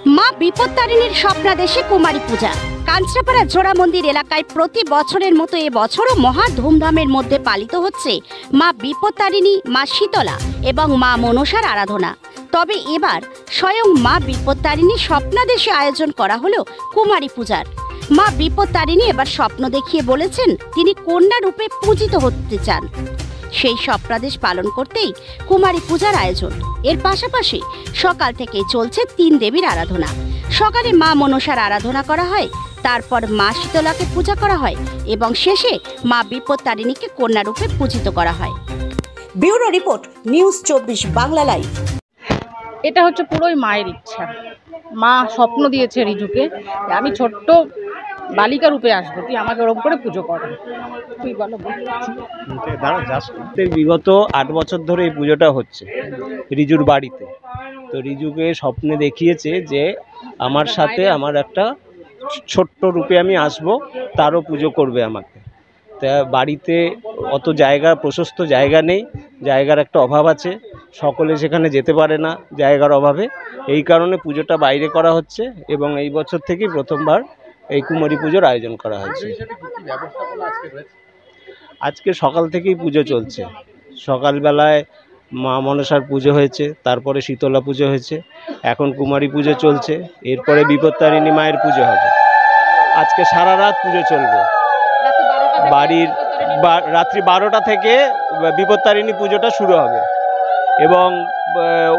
মা বিপত্তারিণীর স্বপ্নাদেশে কুমারী পূজা। কাঞ্চরাপাড়া জোড়া মন্দির এলাকায় প্রতি বছরের মতো এবছরও মহা ধুমধামের মধ্যে পালিত হচ্ছে মা বিপত্তারিণী, মা শীতলা এবং মা মনসার আরাধনা। তবে এবার স্বয়ং মা বিপত্তারিণী স্বপ্নাদেশে আয়োজন করা হলো কুমারী পূজার। মা বিপত্তারিণী এবার স্বপ্ন দেখিয়ে বলেছেন তিনি কন্যা রূপে পূজিত হতে চান। সেই স্বপ্নাদেশ পালন করতেই কুমারী পূজার আয়োজন। এর পাশাপাশি সকাল থেকেই চলছে ৩ দেবীর আরাধনা। সকালে মা মনসার আরাধনা করা হয়, তারপর মা শীতলাকে পূজা করা হয় এবং শেষে মা বিপত্তারিণীকে কন্যা রূপে পূজিত করা হয়। Bureau report, news 24 Bangla live. এটা হচ্ছে পুরোই মায়ের ইচ্ছা। মা স্বপ্ন দিয়েছে রিজুকে, আমি ছোট্ট বালিকা রূপে আসবো, তুই আমাকে ওরকম করে পুজো কর। তুই বলো। বিগত 8 বছর ধরে এই পুজোটা হচ্ছে রিজুর বাড়িতে। তো রিজুকে স্বপ্নে দেখিয়েছে যে আমার সাথে আমার একটা ছোট্ট রূপে আমি আসব, তারও পুজো করবে আমাকে। তা বাড়িতে অত জায়গা, প্রশস্ত জায়গা নেই, জায়গার একটা অভাব আছে, সকলে সেখানে যেতে পারে না জায়গার অভাবে। এই কারণে পুজোটা বাইরে করা হচ্ছে এবং এই বছর থেকেই প্রথমবার এই কুমারী পুজোর আয়োজন করা হয়েছে। আজকে সকাল থেকেই পুজো চলছে। সকালবেলায় মা মনসার পুজো হয়েছে, তারপরে শীতলা পুজো হয়েছে, এখন কুমারী পুজো চলছে, এরপরে বিপত্তারিণী মায়ের পুজো হবে। আজকে সারা রাত পুজো চলবে। বাড়ির রাত্রি 12টা থেকে বিপত্তারিণী পুজোটা শুরু হবে এবং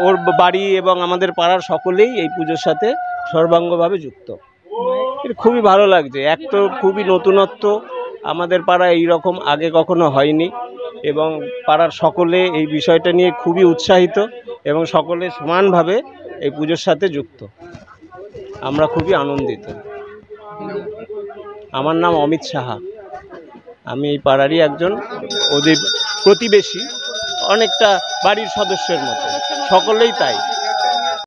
ওর বাড়ি এবং আমাদের পাড়ার সকলেই এই পুজোর সাথে সর্বাঙ্গভাবে যুক্ত। খুবই ভালো লাগছে। এক তো খুবই নতুনত্ব, আমাদের পাড়ায় এইরকম আগে কখনো হয়নি এবং পাড়ার সকলে এই বিষয়টা নিয়ে খুবই উৎসাহিত এবং সকলে সমানভাবে এই পুজোর সাথে যুক্ত। আমরা খুবই আনন্দিত। আমার নাম অমিত সাহা। আমি এই পাড়ারই একজন, ওদের প্রতিবেশী, অনেকটা বাড়ির সদস্যের মতো, সকলেই তাই।